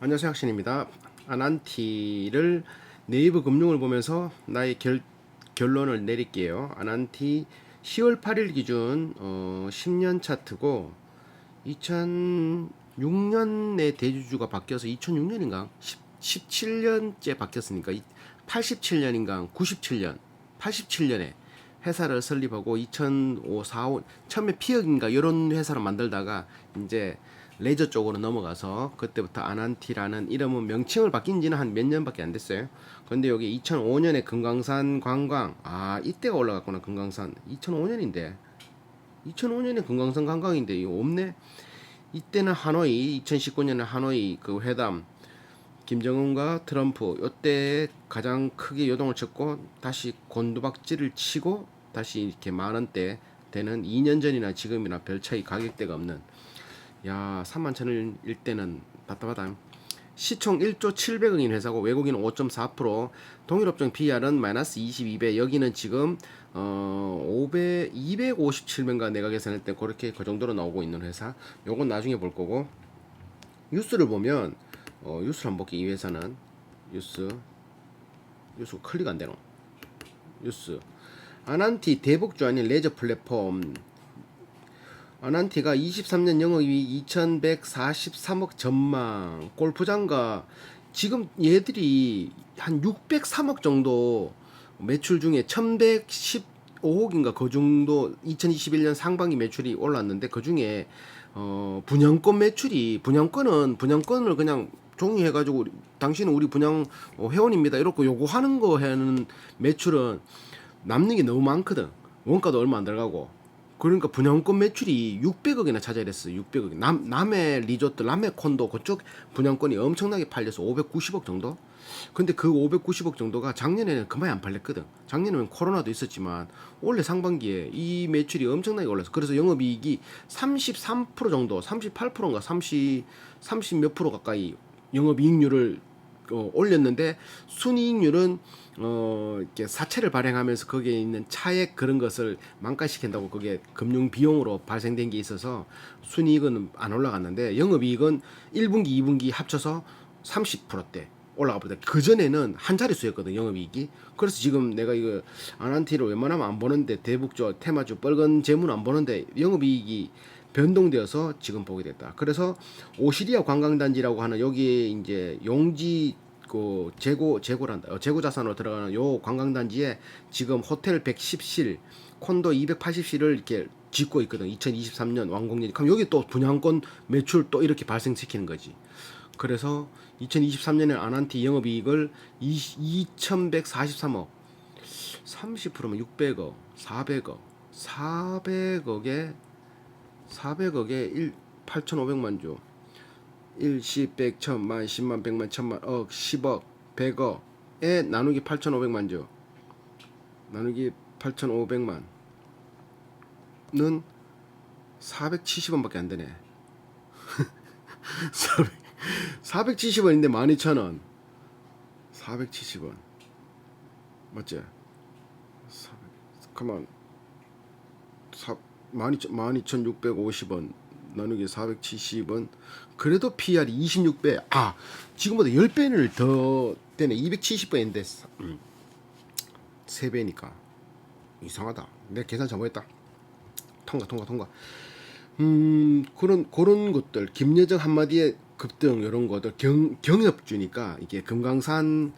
안녕하세요, 학신입니다. 아난티를 네이버 금융을 보면서 나의 결론을 내릴게요. 아난티 10월 8일 기준 10년 차트고 2006년에 대주주가 바뀌어서 2006년인가 17년째 바뀌었으니까 87년인가 97년 87년에 회사를 설립하고 2005, 4, 5 처음에 피혁인가 이런 회사를 만들다가 이제 레저 쪽으로 넘어가서 그때부터 아난티라는 이름은 명칭을 바뀐 지는 한 몇 년밖에 안 됐어요. 근데 여기 2005년에 금강산 관광, 이때가 올라갔구나. 금강산 2005년인데 2005년에 금강산 관광인데 이거 없네. 이때는 하노이, 2019년에 하노이 그 회담, 김정은과 트럼프 요때 가장 크게 요동을 쳤고 다시 곤두박질을 치고 다시 이렇게 만 원대 되는 2년 전이나 지금이나 별 차이 가격대가 없는, 야 3만 천일 때는 답답하다. 시총 1조 700억인 회사고 외국인은 5.4%, 동일업종 PR은 마이너스 22배. 여기는 지금 257배인가 내가 계산할 때 그렇게 그 정도로 나오고 있는 회사. 요건 나중에 볼 거고, 뉴스를 보면 뉴스를 한번 볼게. 이 회사는 뉴스 클릭 안 되노. 뉴스 아난티 대북주 아닌 레저 플랫폼. 아난티가 23년 영업이익 2143억 전망. 골프장가 지금 얘들이 한 603억 정도 매출 중에 1115억인가 그 정도 2021년 상반기 매출이 올랐는데 그 중에 분양권 매출이, 분양권을 그냥 종이해가지고 당신은 우리 분양 회원입니다 이렇게 요구하는 거 하는 매출은 남는 게 너무 많거든. 원가도 얼마 안 들어가고. 그러니까 분양권 매출이 600억이나 차지를 했어요. 600억. 남해 리조트, 남해 콘도 그쪽 분양권이 엄청나게 팔려서 590억 정도? 근데 그 590억 정도가 작년에는 그만이 안 팔렸거든. 작년에는 코로나도 있었지만 올해 상반기에 이 매출이 엄청나게 올라서 그래서 영업이익이 33% 정도, 38%인가 30 몇 프로 가까이 영업이익률을 올렸는데 순이익률은 이렇게 사채를 발행하면서 거기에 있는 차액 그런 것을 만가시킨다고 그게 금융 비용으로 발생된 게 있어서 순이익은 안 올라갔는데 영업이익은 1분기, 2분기 합쳐서 30%대 올라가 버렸다. 그 전에는 한 자릿수였거든 영업이익이. 그래서 지금 내가 이거 아난티를 웬만하면 안 보는데 대북주, 테마주, 빨간 재무는 안 보는데 영업이익이 변동되어서 지금 보게 됐다. 그래서 오시리아 관광단지라고 하는 여기에 이제 용지 그 재고 자산으로 들어가는 요 관광단지에 지금 호텔 110실, 콘도 280실을 이렇게 짓고 있거든. 2023년 완공연이. 그럼 여기 또 분양권 매출 또 이렇게 발생시키는 거지. 그래서 2023년에 아난티 영업이익을 2143억, 30%면 600억, 400억에 8,500만 주, 1, 10, 100, 1000만, 10만, 100만, 1000만, 억, 10억, 100억에 나누기 8,500만 주, 나누기 8,500만은 470원밖에 안 되네. 470원인데 12,000원. 470원. 맞지? 그만 12,650원 나누기 470원. 그래도 PR이 26배. 지금보다 10배를 더 되네. 270배인데 3배니까 이상하다. 내가 계산 잘못했다. 통과. 그런 것들, 김여정 한마디에 급등 이런 것들, 경협주니까 이게 금강산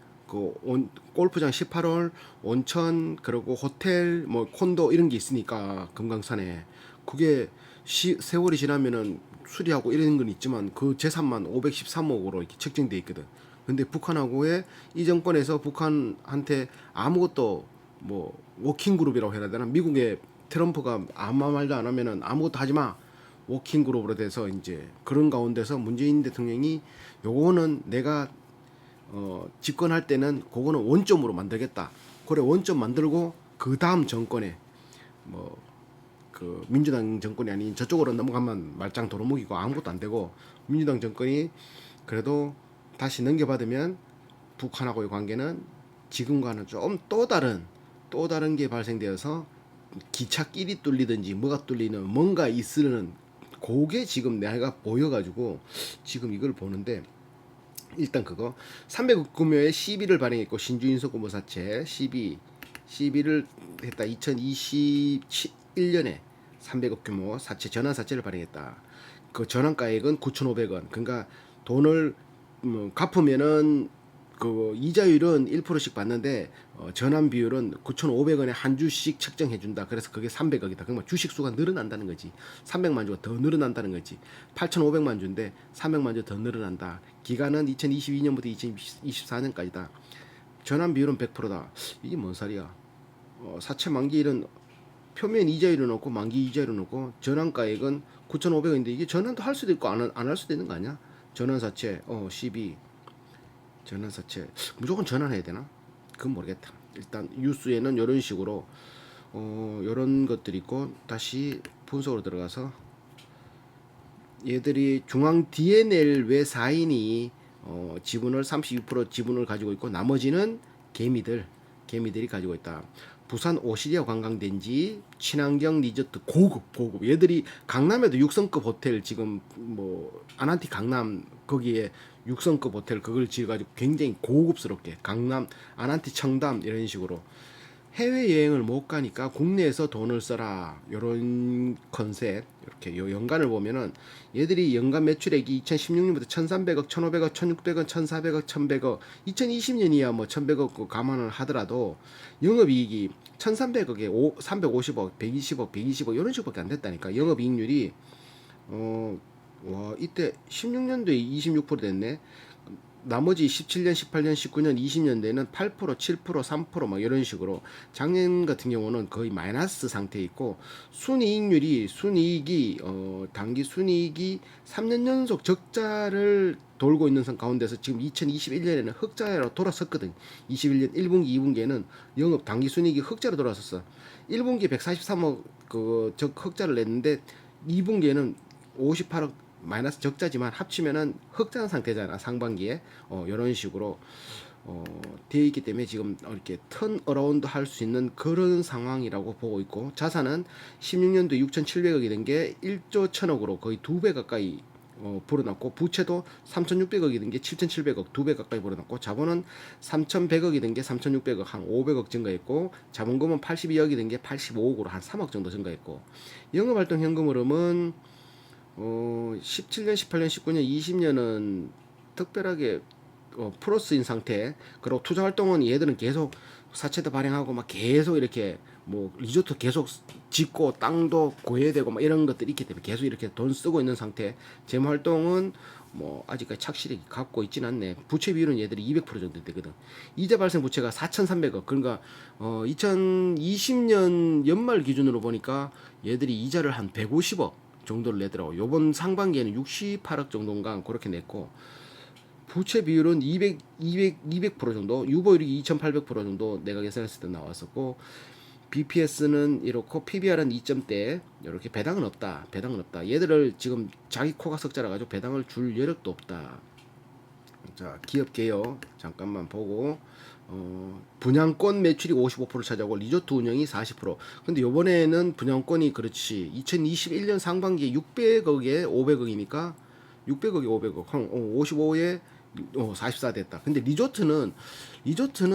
골프장 18홀, 온천, 그리고 호텔, 뭐 콘도 이런 게 있으니까 금강산에 그게 세월이 지나면은 수리하고 이런 건 있지만 그 재산만 513억으로 이렇게 책정돼 있거든. 근데 북한하고의 이 정권에서 북한한테 아무것도 뭐 워킹 그룹이라고 해야 되나? 미국의 트럼프가 아무 말도 안 하면은 아무것도 하지 마. 워킹 그룹으로 돼서 이제 그런 가운데서 문재인 대통령이 요거는 내가 집권할 때는 그거는 원점으로 만들겠다. 그래 원점 만들고 그 다음 정권에 뭐 그 민주당 정권이 아닌 저쪽으로 넘어가면 말짱 도루묵이고 아무것도 안 되고, 민주당 정권이 그래도 다시 넘겨받으면 북한하고의 관계는 지금과는 좀 또 다른 게 발생되어서 기차끼리 뚫리든지 뭐가 뚫리는 뭔가 있으는 그게 지금 내가 보여가지고 지금 이걸 보는데, 일단 그거 300억 규모의 CB를 발행했고 신주인수공모사채 12를 했다. 2021년에 300억 규모 사채 전환사채를 발행했다. 그 전환가액은 9,500원. 그러니까 돈을 갚으면은 그 이자율은 1%씩 받는데 전환 비율은 9,500원에 한 주씩 책정해 준다. 그래서 그게 300억이다. 그러면 주식 수가 늘어난다는 거지. 300만 주가 더 늘어난다는 거지. 8,500만 주인데 300만 주 더 늘어난다. 기간은 2022년부터 2024년까지다. 전환 비율은 100%다. 이게 뭔 소리야? 사채 만기일은 표면 이자율은 없고 만기 이자율은 없고 전환가액은 9,500원인데 이게 전환도 할 수도 있고 안 할 수도 있는 거 아니야? 전환사채 12 전환사채 무조건 전환해야 되나? 그건 모르겠다. 일단 뉴스에는 이런 식으로 이런 것들이 있고 다시 분석으로 들어가서 얘들이 중앙 DNL 외사인이 지분을 32% 지분을 가지고 있고 나머지는 개미들이 가지고 있다. 부산 오시리아 관광단지 친환경 리조트 고급 얘들이 강남에도 6성급 호텔 지금 뭐 아난티 강남 거기에 6성급 호텔 그걸 지어가지고 굉장히 고급스럽게 강남 아난티 청담 이런 식으로 해외여행을 못 가니까 국내에서 돈을 써라 요런 컨셉. 이렇게 요 연간을 보면은 얘들이 연간 매출액이 2016년부터 1300억 1500억 1600억 1400억 1100억 2020년이야 뭐 1100억 감안을 하더라도 영업이익이 1300억에 350억 120억 120억 이런 식밖에 안 됐다니까. 영업이익률이 와 이때 16년도에 26% 됐네. 나머지 17년, 18년, 19년, 20년대에는 8%, 7%, 3%막 이런 식으로 작년 같은 경우는 거의 마이너스 상태에 있고 순이익이 단기 순이익이 3년 연속 적자를 돌고 있는 가운데서 지금 2021년에는 흑자로 돌아섰거든. 21년 1분기, 2분기에는 영업 단기 순이익이 흑자로 돌아섰어. 1분기 143억 그 흑자를 냈는데 2분기에는 58억 마이너스 적자지만 합치면은 흑자 상태잖아 상반기에. 이런 식으로 되어 있기 때문에 지금 이렇게 턴 어라운드 할 수 있는 그런 상황이라고 보고 있고 자산은 16년도 6,700억이 된 게 1조 1천억으로 거의 2배 가까이 불어났고 부채도 3,600억이 된 게 7,700억 2배 가까이 불어났고 자본은 3,100억이 된 게 3,600억 한 500억 증가했고 자본금은 82억이 된 게 85억으로 한 3억 정도 증가했고 영업활동 현금 흐름은 17년, 18년, 19년, 20년은 특별하게 플러스인 상태. 그리고 투자 활동은 얘들은 계속 사채도 발행하고 막 계속 이렇게 뭐 리조트 계속 짓고 땅도 고해되고 막 이런 것들이 있기 때문에 계속 이렇게 돈 쓰고 있는 상태. 재무 활동은 뭐 아직까지 착실히 갖고 있진 않네. 부채 비율은 얘들이 200% 정도 되거든. 이자 발생 부채가 4,300억. 그러니까 2020년 연말 기준으로 보니까 얘들이 이자를 한 150억 정도를 내더라고. 요번 상반기에는 68억 정도인가 그렇게 냈고 부채 비율은 200% 정도, 유보율이 2,800% 정도 내가 계산했을 때 나왔었고 BPS는 이렇고 PBR은 2점대. 이렇게 배당은 없다. 얘들을 지금 자기 코가 석자라 가지고 배당을 줄 여력도 없다. 자, 기업 개요 잠깐만 보고 분양권 매출이 55% 차지하고 리조트 운영이 40%. 근데 요번에는 분양권이 그렇지. 2021년 상반기에 600억에 500억이니까 600억에 500억. 한 55에 44 됐다. 근데 리조트는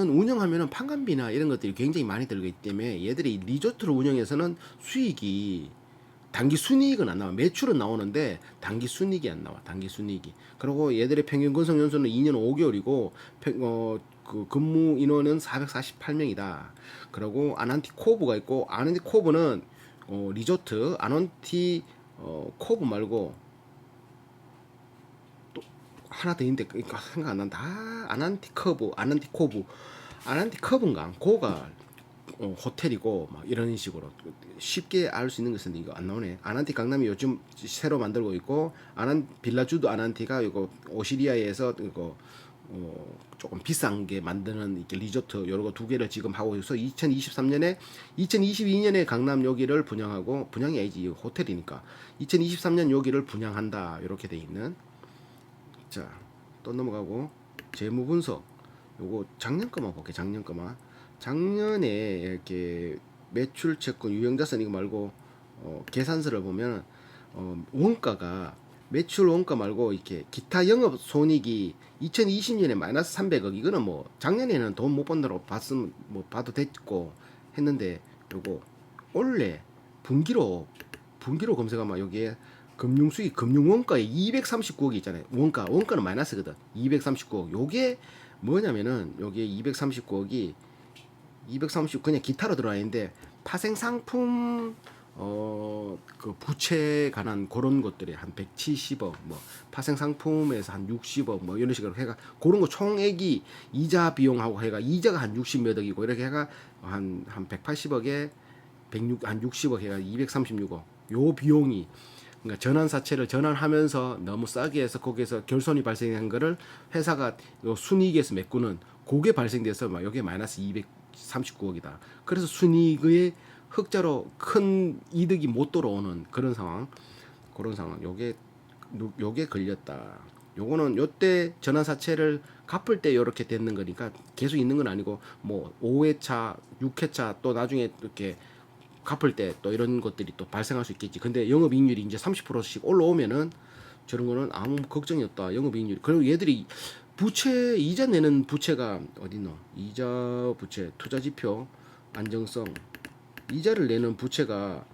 운영하면은 판관비나 이런 것들이 굉장히 많이 들기 때문에 얘들이 리조트를 운영해서는 수익이 단기 순이익은 안 나와. 매출은 나오는데 단기 순이익이 안 나와. 단기 순이익이. 그리고 얘들의 평균 근속 연수는 2년 5개월이고 그 근무 인원은 448명이다. 그리고 아난티 코브가 있고 아난티 코브는 리조트 아난티 코브 말고 또 하나 더 있는데 그러니까 생각 안 난다. 아난티 코브인가? 고가 호텔이고 막 이런 식으로 쉽게 알 수 있는 것은 이거 안 나오네. 아난티 강남이 요즘 새로 만들고 있고 빌라주도 아난티가 이거 오시리아에서 이거 조금 비싼 게 만드는 이렇게 리조트 요런 거 두 개를 지금 하고 있어서 2022년에 강남 여기를 분양하고 분양이 아니지 호텔이니까 2023년 여기를 분양한다 이렇게 돼 있는. 자, 또 넘어가고 재무 분석. 요거 작년 거만 볼게. 작년에 이렇게 매출 채권 유형자산 이거 말고 계산서를 보면 원가가 매출 원가 말고 이렇게 기타 영업 손익이 2020년에 마이너스 300억. 이거는 뭐 작년에는 돈 못 번다고 봤으면 뭐 봐도 됐고 했는데, 요거 올해 분기로 검색하면 여기에 금융수익 금융원가에 239억이 있잖아요. 원가는 마이너스거든. 239억. 요게 뭐냐면은 요게 239억이 230 그냥 기타로 들어와 있는데, 파생 상품 그 부채에 관한 그런 것들이 한 170억, 뭐 파생 상품에서 한 60억, 뭐 이런 식으로 해가 그런 거 총액이 이자 비용하고 해가 이자가 한 60몇 억이고 이렇게 해가 한 180억에 106한 60억 해가 236억. 요 비용이, 그러니까 전환사채를 전환하면서 너무 싸게 해서 거기에서 결손이 발생한 거를 회사가 요 순이익에서 메꾸는 그게 발생돼서 막 여기에 마이너스 239억이다. 그래서 순이익의 흑자로 큰 이득이 못 들어오는 그런 상황. 요게 걸렸다. 요거는 요때 전환사채를 갚을 때 요렇게 되는 거니까 계속 있는 건 아니고, 뭐 5회차, 6회차 또 나중에 이렇게 갚을 때 또 이런 것들이 또 발생할 수 있겠지. 근데 영업이익률이 이제 30%씩 올라오면은 저런 거는 아무 걱정이 없다. 영업이익률. 그리고 얘들이 부채 이자 내는 부채가 어딨노? 이자 부채, 투자지표, 안정성. 이자를 내는 부채가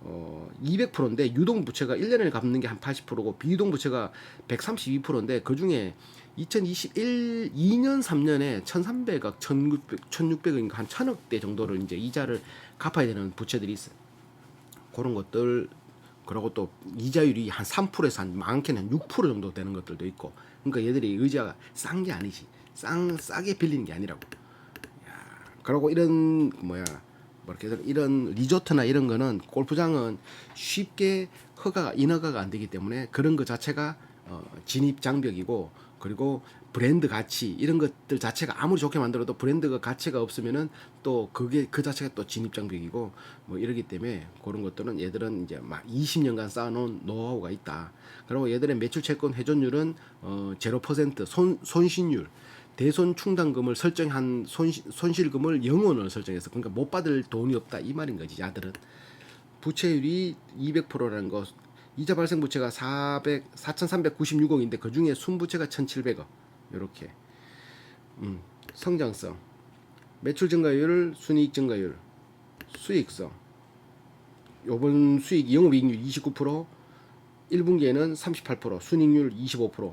200%인데 유동 부채가 1년에 갚는 게 한 80%고 비유동 부채가 132%인데, 그중에 2021 2년 3년에 1,300억, 1,600억인가 한 1,000억대 정도를 이제 이자를 갚아야 되는 부채들이 있어요. 그런 것들. 그리고 또 이자율이 한 3%에서 한 많게는 한 6% 정도 되는 것들도 있고. 그러니까 얘들이 의자가 싼 게 아니지. 싸게 빌리는 게 아니라고. 그리고 이런 뭐야, 이렇게 이런 리조트나 이런 거는, 골프장은 쉽게 인허가가 안 되기 때문에 그런 거 자체가 진입 장벽이고, 그리고 브랜드 가치 이런 것들 자체가 아무리 좋게 만들어도 브랜드가 가치가 없으면은 또 그게 그 자체가 또 진입 장벽이고 뭐 이러기 때문에, 그런 것들은 얘들은 이제 막 20년간 쌓아놓은 노하우가 있다. 그리고 얘들의 매출 채권 회전율은 0% 손실률, 대손 충당금을 설정한 손실금을 0원을 설정해서, 그러니까 못 받을 돈이 없다 이 말인 거지. 야들은 부채율이 200%라는 거. 이자 발생 부채가 4,396억인데 그중에 순부채가 1,700억. 요렇게. 성장성, 매출 증가율, 순이익 증가율, 수익성. 요번 수익 영업이익률 29%, 1분기에는 38%, 순이익률 25%.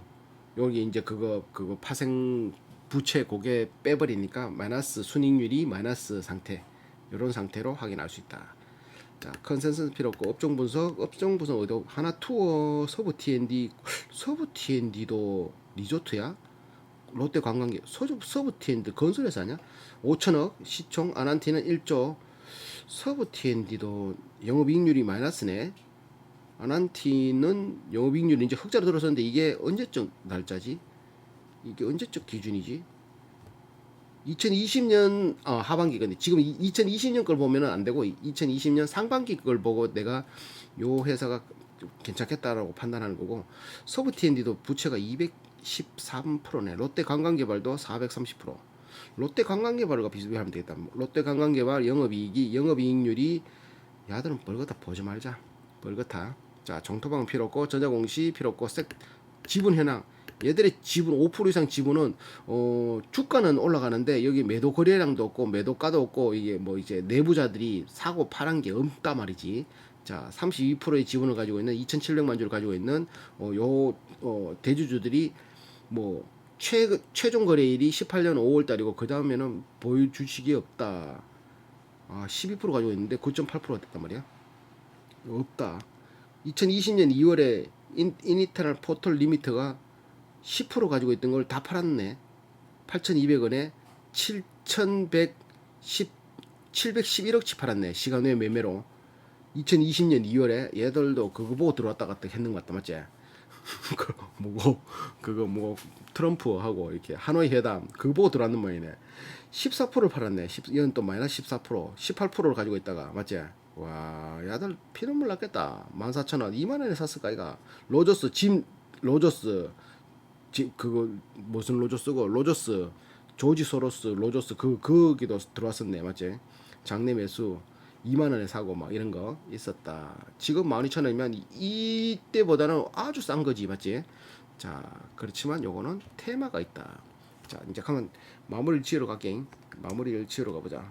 여기 이제 그거 파생 부채 고게 빼버리니까 마이너스, 순이익률이 마이너스 상태. 이런 상태로 확인할 수 있다. 자, 컨센서스 필요 없고 업종 분석 어디? 하나투어, 서부 T&D도 리조트야? 롯데 관광객, 서부 T&D 건설회사 아니야? 5천억 시총, 아난티는 1조. 서부 T&D도 영업이익률이 마이너스네. 아난티는 영업이익률이 이제 흑자로 들어섰는데, 이게 언제적 날짜지? 이게 언제적 기준이지? 2020년 하반기. 근데 지금 2020년 걸 보면은 안 되고 2020년 상반기 걸 보고 내가 요 회사가 괜찮겠다라고 판단하는 거고, 서부 T&D도 부채가 213%네. 롯데 관광개발도 430%. 롯데 관광개발과 비교하면 되겠다. 롯데 관광개발 영업이익률이, 야들은 벌겋다 보지 말자. 벌겋다. 자, 정토방은 필요 없고 전자공시 필요 없고 지분 현황. 얘들의 지분 5% 이상 지분은 주가는 올라가는데 여기 매도 거래량도 없고 매도가도 없고, 이게 뭐 이제 내부자들이 사고 팔은 게 없다 말이지. 자, 32%의 지분을 가지고 있는 2,700만 주를 가지고 있는 대주주들이 뭐 최종 거래일이 18년 5월 달이고 그 다음에는 보유 주식이 없다. 12% 가지고 있는데 9.8%가 됐단 말이야. 없다. 2020년 2월에 이니터널 포털 리미트가 10% 가지고 있던 걸 다 팔았네. 8,200원에 711억치 팔았네. 시간 외 매매로. 2020년 2월에 얘들도 그거 보고 들어왔다 갔다 했는 것 같다. 맞지? 그거 트럼프하고 이렇게 하노이 회담 그거 보고 들어왔는 모양이네. 14%를 팔았네. 이건 또 마이너스 14%, 18%를 가지고 있다가. 맞지? 와, 야들 피눈물 났겠다. 14,000원, 2만원에 샀을까 이가. 로저스 그거 무슨 로저스고, 조지 소로스 로저스 거기도 들어왔었네. 맞지? 장내 매수. 2만 원에 사고 막 이런 거 있었다. 지금 12,000원이면 이때보다는 아주 싼 거지, 맞지? 자, 그렇지만 요거는 테마가 있다. 자, 이제 가면 마무리를 지으러 갈게. 마무리를 지으러 가보자.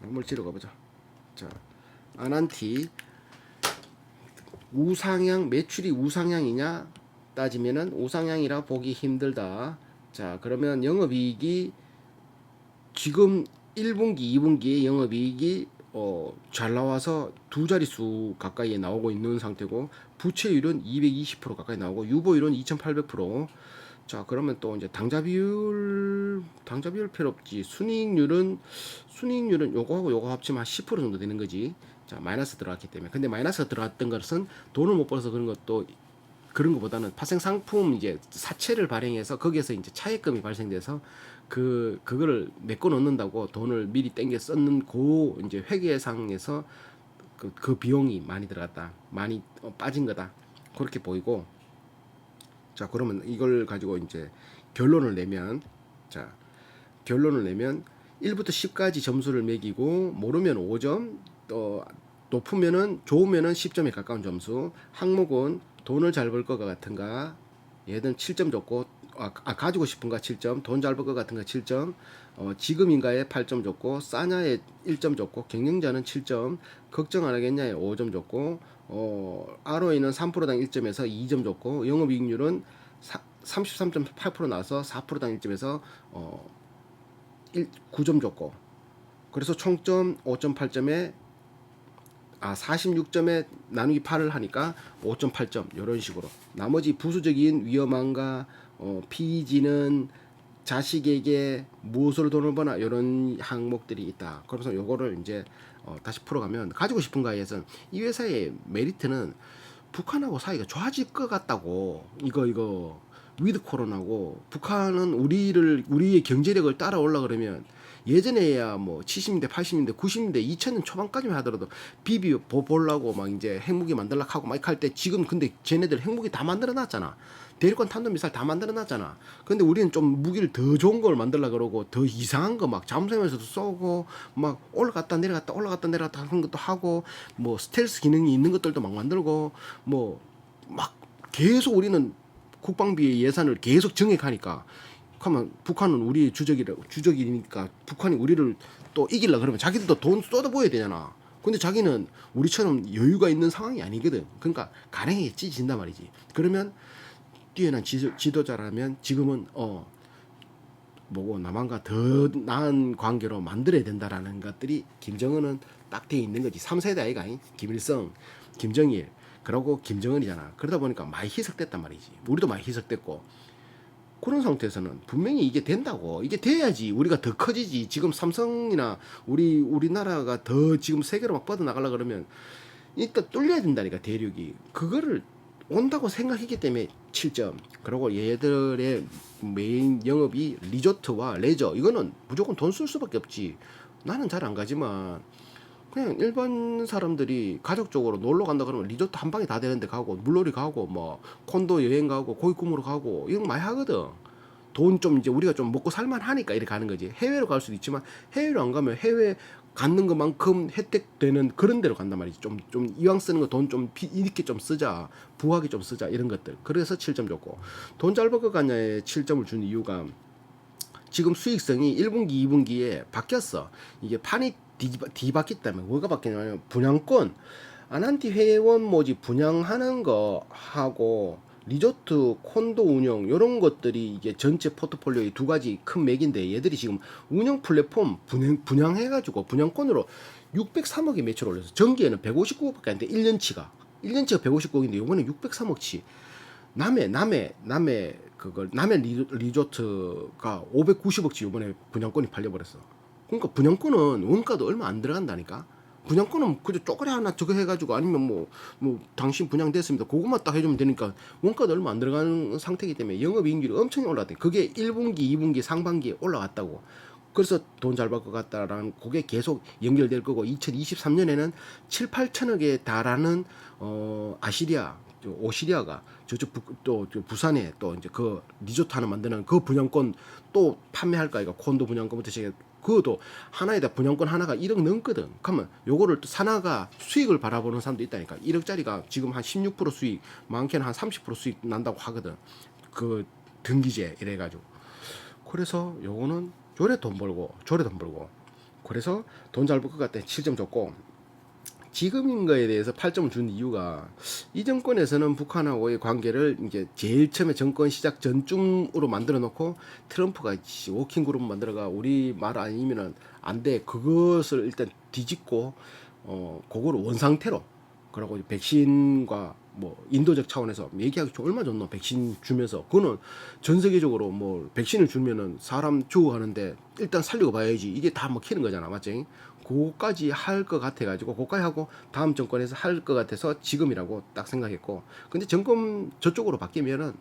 마무리 지으러 가보자. 자, 아난티 우상향, 매출이 우상향이냐 따지면은 우상향이라 보기 힘들다. 자, 그러면 영업이익이 지금 1분기, 2분기에 영업이익이 잘 나와서 두 자릿수 가까이에 나오고 있는 상태고, 부채율은 220% 가까이 나오고, 유보율은 2800%. 자, 그러면 또 이제 당좌비율 필요 없지. 순이익률은 요거하고 요거 합치면 한 10% 정도 되는 거지. 자, 마이너스 들어갔기 때문에. 근데 마이너스가 들어갔던 것은 돈을 못 벌어서 그런 것도, 그런 것보다는 파생 상품 이제 사채를 발행해서 거기에서 이제 차액금이 발생돼서 그거를 메꿔 놓는다고 돈을 미리 땡겨 썼는 고 이제 회계상에서 그 비용이 많이 들어갔다, 많이 빠진 거다, 그렇게 보이고. 자, 그러면 이걸 가지고 이제 결론을 내면, 자, 결론을 내면 1부터 10까지 점수를 매기고, 모르면 5점, 또 높으면은 좋으면은 10점에 가까운 점수. 항목은 돈을 잘 벌 것 같은가, 얘는 7점 줬고, 가지고 싶은가 7점, 돈 잘 벌 것 같은가 7점, 지금인가에 8점 줬고, 싸냐에 1점 줬고, 경영자는 7점, 걱정 안 하겠냐에 5점 줬고, ROE는 3%당 1점에서 2점 줬고, 영업이익률은 33.8% 나와서 4%당 1점에서 9점 줬고, 그래서 총점 5.8점에 46점에 나누기 8을 하니까 5.8점, 이런 식으로. 나머지 부수적인 위험함과 피지는 자식에게 무엇으로 돈을 버나 이런 항목들이 있다. 그래서 요거를 이제 다시 풀어가면, 가지고 싶은가에선 이 회사의 메리트는 북한하고 사이가 좋아질 것 같다고. 이거 위드 코로나고, 북한은 우리의 경제력을 따라올라 그러면 예전에야 뭐 70년대, 80년대, 90년대, 2000년 초반까지만 하더라도 비비 보려고 막 이제 핵무기 만들려고 하고 막 할 때, 지금 근데 쟤네들 핵무기 다 만들어 놨잖아. 대륙간 탄도미사일 다 만들어 놨잖아. 근데 우리는 좀 무기를 더 좋은 걸 만들려고 그러고, 더 이상한 거 막 잠수함에서도 쏘고, 막 올라갔다 내려갔다 하는 것도 하고, 뭐 스텔스 기능이 있는 것들도 막 만들고, 뭐 막 계속 우리는 국방비 예산을 계속 증액하니까, 그러면 북한은 우리의 주적이니까 북한이 우리를 또 이기려 그러면 자기들도 돈 쏟아부어야 되잖아. 근데 자기는 우리처럼 여유가 있는 상황이 아니거든. 그러니까 가랭이에 찢어진단 말이지. 그러면 뛰어난 지도자라면 지금은 뭐고 남한과 더 나은 관계로 만들어야 된다라는 것들이 김정은은 딱 돼 있는 거지. 3세대 아이가, 김일성, 김정일, 그러고 김정은이잖아. 그러다 보니까 많이 희석됐단 말이지. 우리도 많이 희석됐고, 그런 상태에서는 분명히 이게 된다고. 이게 돼야지 우리가 더 커지지. 지금 삼성이나 우리나라가 더 지금 세계로 막 뻗어나가려고 그러면 일단 뚫려야 된다니까, 대륙이. 그거를 온다고 생각했기 때문에 7점. 그리고 얘들의 메인 영업이 리조트와 레저. 이거는 무조건 돈 쓸 수밖에 없지. 나는 잘 안 가지만 그냥 일반 사람들이 가족적으로 놀러 간다 그러면 리조트 한 방에 다 되는데 가고, 물놀이 가고, 뭐 콘도 여행 가고, 고기 구우러 가고, 이런 거 많이 하거든. 돈 좀 이제 우리가 좀 먹고 살만 하니까 이렇게 가는 거지. 해외로 갈 수도 있지만 해외로 안 가면 해외 갖는 것만큼 혜택되는 그런 데로 간단 말이지. 좀 이왕 쓰는 거 돈 좀 이렇게 좀 쓰자, 부하게 좀 쓰자, 이런 것들. 그래서 7점 줬고, 돈 잘 벌 것 같냐에 7점을 준 이유가, 지금 수익성이 1분기, 2분기에 바뀌었어. 이게 판이 뒤바뀌기 때문에. 뭐가 바뀌냐면, 분양권, 아난티 회원 모집 분양하는 거 하고, 리조트, 콘도 운영, 이런 것들이 이게 전체 포트폴리오의 두 가지 큰 맥인데, 얘들이 지금 운영 플랫폼 분양해가지고 분양권으로 603억의 매출 올려서, 전기에는 159억밖에 안 돼. 1년치가 159억인데 요번에 603억치. 남해 리조트가 590억치 요번에 분양권이 팔려버렸어. 그러니까 분양권은 원가도 얼마 안 들어간다니까. 분양권은 그저 쪼그려 하나 저거 해가지고, 아니면 뭐 당신 분양됐습니다, 그것만 딱 해주면 되니까 원가도 얼마 안 들어가는 상태이기 때문에 영업이익률이 엄청 올라갔대. 그게 1분기, 2분기, 상반기에 올라갔다고. 그래서 돈 잘 벌 것 같다라는, 그게 계속 연결될 거고, 2023년에는 7, 8천억에 달하는 오시리아가 저쪽 또 부산에 또 이제 그 리조트 하나 만드는 그 분양권 또 판매할 거니까, 콘도 분양권부터 시작해 그것도 하나에다 분양권 하나가 1억 넘거든. 그러면 요거를 또 산하가 수익을 바라보는 사람도 있다니까. 1억짜리가 지금 한 16% 수익, 많게는 한 30% 수익 난다고 하거든. 그 등기제 이래가지고. 그래서 요거는 저래 돈 벌고 저래 돈 벌고. 그래서 돈 잘 벌 것 같아. 7점 줬고. 지금인 거에 대해서 8점을 준 이유가 이 정권에서는 북한하고의 관계를 이제 제일 처음에 정권 시작 전쯤으로 만들어 놓고 트럼프가 워킹 그룹 만들어가 우리 말 아니면은 안 돼. 그것을 일단 뒤집고 그거를 원상태로 그러고 백신과 뭐 인도적 차원에서 얘기하기 얼마 좋노 백신 주면서 그거는 전 세계적으로 뭐 백신을 주면은 사람 죽어가는데 일단 살리고 봐야지 이게 다 먹히는 거잖아 맞지? 그거까지 할 것 같아 가지고 그거까지 하고 다음 정권에서 할 것 같아서 지금이라고 딱 생각했고 근데 정권 저쪽으로 바뀌면은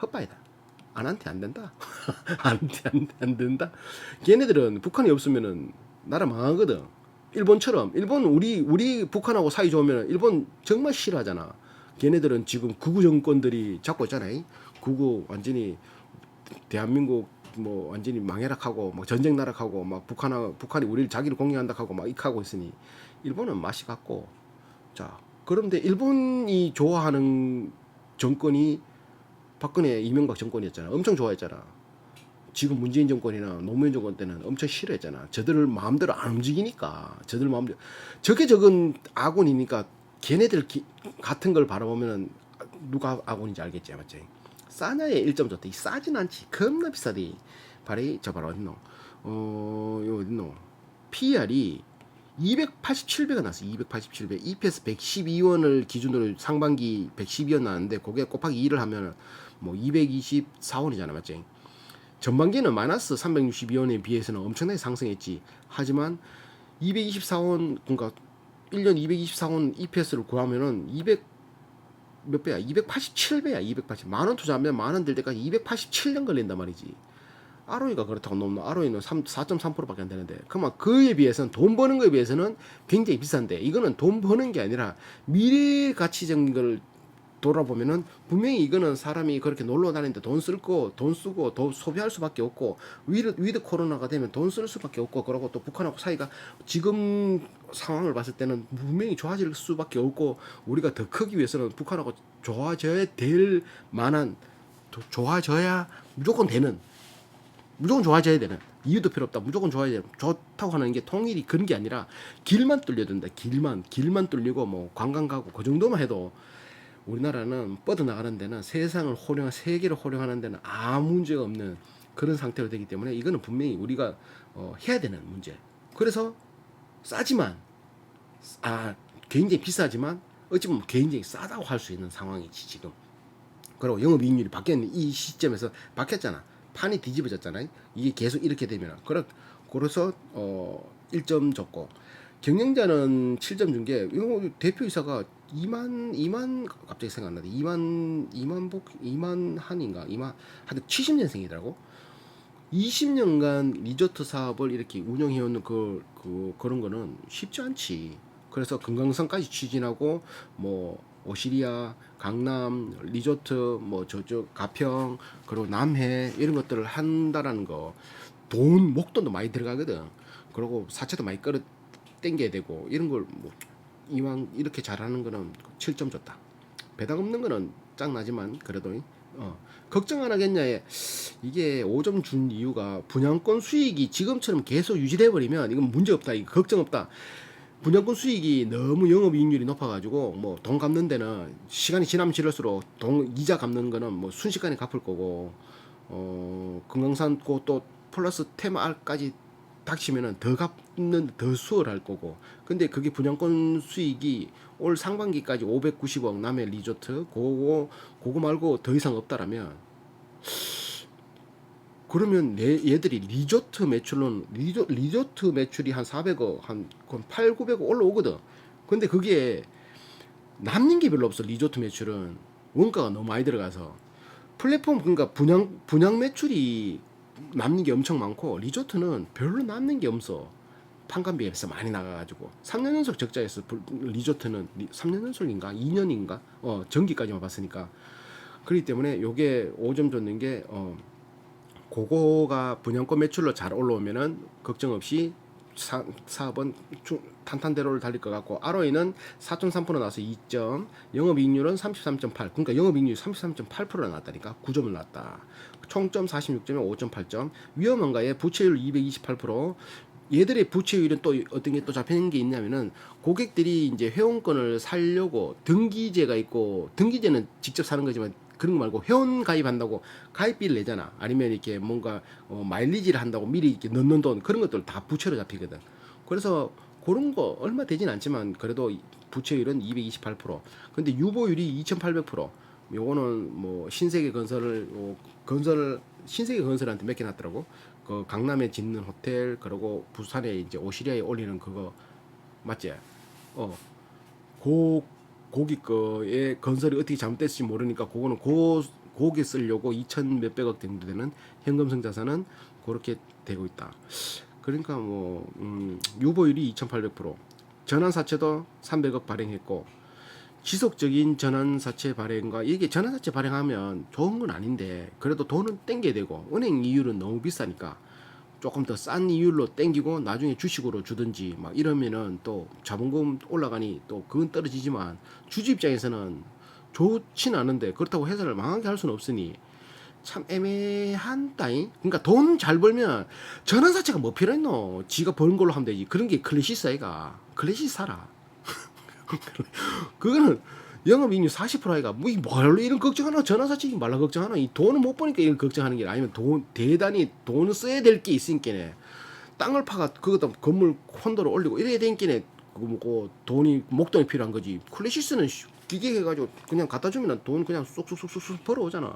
헛바이다 안한테 안 된다 안 된다 걔네들은 북한이 없으면은 나라 망하거든 일본처럼 일본 우리 북한하고 사이 좋으면 일본 정말 싫어하잖아. 걔네들은 지금 극우 정권들이 잡고 있잖아요. 극우 완전히 대한민국 뭐 완전히 망해락하고 막 전쟁 나락하고 막 북한이 우리를 자기를 공격한다 하고 막 이카고 있으니 일본은 맛이 같고 자 그런데 일본이 좋아하는 정권이 박근혜 이명박 정권이었잖아. 엄청 좋아했잖아. 지금 문재인 정권이나 노무현 정권 때는 엄청 싫어했잖아. 저들 마음대로 안 움직이니까. 저들 마음대로. 저게 적은 아군이니까 걔네들 같은 걸 바라보면 누가 아군인지 알겠지. 맞지? 싸냐에 1점 줬대. 싸진 않지. 겁나 비싸디. 발이 저 바로 어딨노? 이거 어딨노? PR이 287배가 났어. 287배. EPS 112원을 기준으로 상반기 112원 나왔는데 그게 곱하기 2를 하면 뭐 224원이잖아. 맞지? 전반기는 마이너스 362원에 비해서는 엄청나게 상승했지. 하지만 224원 그러니까 1년 224원 EPS를 구하면은 200 몇 배야? 287배야. 280. 만원 투자하면 만원 될 때까지 287년 걸린단 말이지. ROE가 그렇다고 놓으면 ROE는 4.3%밖에 안 되는데 그러면 그에 비해서는 돈 버는 거에 비해서는 굉장히 비싼데 이거는 돈 버는 게 아니라 미래 가치적인 걸 돌아보면은 분명히 이거는 사람이 그렇게 놀러 다니는데 돈 쓰고 더 소비할 수밖에 없고 위드 코로나가 되면 돈 쓸 수밖에 없고 그러고 또 북한하고 사이가 지금 상황을 봤을 때는 분명히 좋아질 수밖에 없고 우리가 더 크기 위해서는 북한하고 좋아져야 될 만한 좋아져야 무조건 좋아져야 되는 이유도 필요 없다. 무조건 좋아야 돼. 좋다고 하는 게 통일이 그런 게 아니라 길만 뚫려야 된다. 길만 뚫리고 뭐 관광 가고 그 정도만 해도 우리나라는 뻗어나가는 데는 세계를 호령하는 데는 아무 문제가 없는 그런 상태로 되기 때문에 이거는 분명히 우리가 해야 되는 문제. 그래서 싸지만 굉장히 비싸지만 어찌 보면 굉장히 싸다고 할 수 있는 상황이지 지금. 그리고 영업이익률이 바뀌었는 이 시점에서 바뀌었잖아. 판이 뒤집어졌잖아요. 이게 계속 이렇게 되면 그래서 1점 줬고 경영자는 7점 준 게 이거 대표이사가 2만 갑자기 생각나네. 2만 한인가 2만 하여튼 70년생이더라고. 20년간 리조트 사업을 이렇게 운영해오는 그런 거는 쉽지 않지. 그래서 금강산까지 추진하고 뭐 오시리아, 강남, 리조트, 뭐 저쪽 가평, 그리고 남해 이런 것들을 한다라는 거 목돈도 많이 들어가거든. 그리고 사채도 많이 끌어 땡겨야 되고 이런 걸 뭐 이왕 이렇게 잘하는 거는 7점 줬다. 배당 없는 거는 짱나지만 그래도 걱정 안 하겠냐에 이게 5점 준 이유가 분양권 수익이 지금처럼 계속 유지돼 버리면 이건 문제 없다. 이거 걱정 없다. 분양권 수익이 너무 영업이익률이 높아가지고 뭐 돈 갚는 데는 시간이 지나면 지날수록 이자 갚는 거는 뭐 순식간에 갚을 거고 금강산 또 플러스 테마까지 닥치면은 더 수월할 거고. 근데 그게 분양권 수익이 올 상반기까지 590억 남해 리조트 그거 말고 더 이상 없다라면 그러면 얘들이 리조트 매출이 한 400억 한 8, 900억 올라오거든. 근데 그게 남는 게 별로 없어. 리조트 매출은 원가가 너무 많이 들어가서 플랫폼 그러니까 분양 매출이 남는 게 엄청 많고 리조트는 별로 남는 게 없어. 판관비에 비해서 많이 나가가지고 3년 연속 적자였어. 리조트는 3년 연속인가 2년인가 전기까지만 봤으니까. 그렇기 때문에 요게 5점 줬는 게 그거가 분양권 매출로 잘 올라오면은 걱정 없이 사업은 탄탄대로를 달릴 것 같고, ROE는 4.3% 나와서 2점, 영업이익률은 33.8, 그러니까 영업이익률이 33.8%가 나왔다니까. 9점을 나왔다. 총점 46점에 5.8점, 위험한가에 부채율 228%. 얘들의 부채율은 또 어떤 게 또 잡히는 게 있냐면은, 고객들이 이제 회원권을 살려고 등기제가 있고, 등기제는 직접 사는 거지만 그런 거 말고 회원 가입한다고 가입비를 내잖아. 아니면 이렇게 뭔가 마일리지를 한다고 미리 이렇게 넣는 돈, 그런 것들 다 부채로 잡히거든. 그래서 그런 거 얼마 되진 않지만 그래도 부채율은 228%. 근데 유보율이 2,800%. 요거는 뭐 신세계 건설을 신세계 건설한테 맡겨놨더라고. 그 강남에 짓는 호텔, 그리고 부산에 이제 오시리아에 올리는 그거 맞지? 어, 고 고기 거의 건설이 어떻게 잘못됐을지 모르니까 그거는 고기 쓰려고 2천 몇백억 정도 되는 현금성 자산은 그렇게 되고 있다. 그러니까 뭐 유보율이 2,800%, 전환사채도 300억 발행했고, 지속적인 전환사채 발행과, 이게 전환사채 발행하면 좋은 건 아닌데 그래도 돈은 땡겨야 되고, 은행 이율은 너무 비싸니까 조금 더 싼 이율로 땡기고 나중에 주식으로 주든지 막 이러면은 또 자본금 올라가니 또 그건 떨어지지만, 주주 입장에서는 좋진 않은데 그렇다고 회사를 망하게 할 수는 없으니 참 애매한 따잉. 그러니까 돈 잘 벌면 전환사채가 뭐 필요했노? 지가 버는 걸로 하면 되지. 그런 게 클래시스 아이가. 클래시스 사라. 그거는 영업이익률 40% 아이가 뭐 뭘로 이런 걱정하나? 전화사치기 말라 걱정하나? 이 돈을 못 버니까 이런 걱정하는 게 아니면 돈 대단히 돈을 써야 될 게 있으니까네. 땅을 파가 그것도 건물 콘도를 올리고 이래야 되니까네. 그거 먹고 돈이 목돈이 필요한 거지. 클래시스는 기계 해가지고 그냥 갖다 주면 돈 그냥 쏙쏙쏙쏙 벌어오잖아.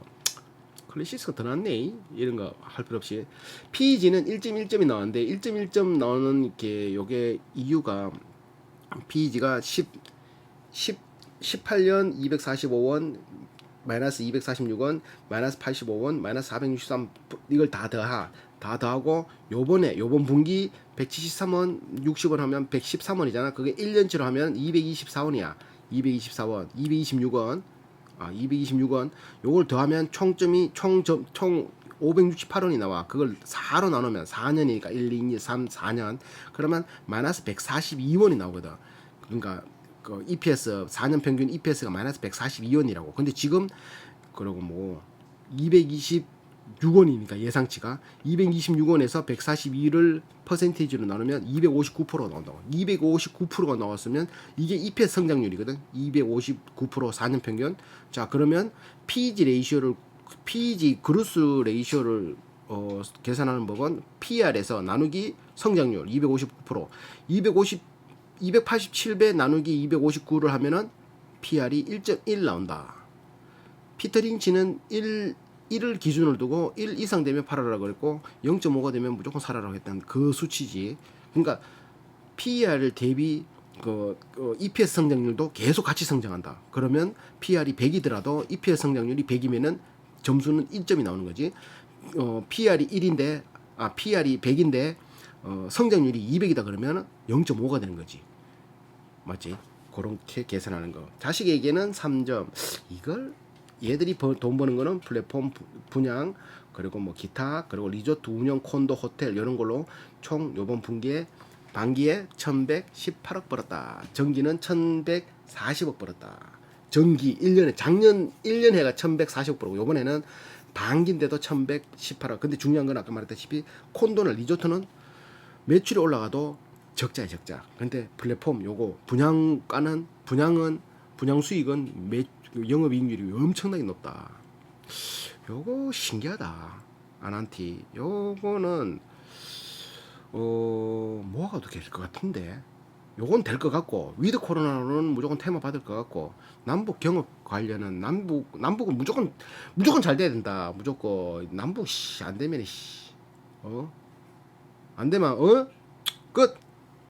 클래시스가 더 낫네. 이런 거 할 필요 없이. PEG는 1.1점이 나왔는데 1.1점 나오는 게 요게 이유가, PEG가 18년 245원, 마이너스 246원, 마이너스 85원, 마이너스 463, 이걸 다 더하고 요번 분기 173원 60원 하면 113원이잖아. 그게 1년치로 하면 224원이야. 224원, 226원. 226원. 요걸 더하면 총 568원이 나와. 그걸 4로 나누면 4년이니까 1, 2, 3, 4년. 그러면 마이너스 142원이 나오거든. 그러니까 그 EPS 4년 평균 EPS가 마이너스 142원이라고. 근데 지금 그러고 뭐 226원이니까 예상치가 226원에서 142를 퍼센테이지로 나누면 259% 나온다고. 259%가 나왔으면 이게 EPS 성장률이거든. 259% 4년 평균. 자, 그러면 PEG 그루스 레이쇼를 계산하는 법은 PR에서 나누기 성장률 259%, 287배 나누기 259를 하면은 PR이 1.1 나온다. 피터 린치는 1을 기준으로 두고 1 이상 되면 팔아라 그랬고 0.5가 되면 무조건 사라라고 했던 그 수치지. 그러니까 PER 대비 EPS 성장률도 계속 같이 성장한다. 그러면 PR이 100이더라도 EPS 성장률이 100이면은 점수는 1점이 나오는 거지. PR이 1인데 PR이 100인데 성장률이 200이다 그러면 0.5가 되는 거지. 맞지? 그렇게 계산하는 거. 자식에게는 3점. 이걸 얘들이 돈 버는 거는 플랫폼 분양, 그리고 뭐 기타, 그리고 리조트 운영, 콘도, 호텔 이런 걸로 총 요번 반기에 1118억 벌었다. 전기는 1140억 벌었다. 전기 1년에, 작년 1년 해가 1140억 벌고 요번에는 반기인데도 1118억. 근데 중요한 건 아까 말했다시피 콘도나 리조트는 매출이 올라가도 적자야, 적자. 근데 플랫폼 요거 분양 수익은 영업이익률이 엄청나게 높다. 요거 신기하다. 아난티 요거는 뭐가도 될 것 같은데, 요건 될 것 같고, 위드 코로나로는 무조건 테마 받을 것 같고, 남북 경협 관련은 남북은 무조건 잘 돼야 된다. 무조건 남북 안 되면 안 되면 끝.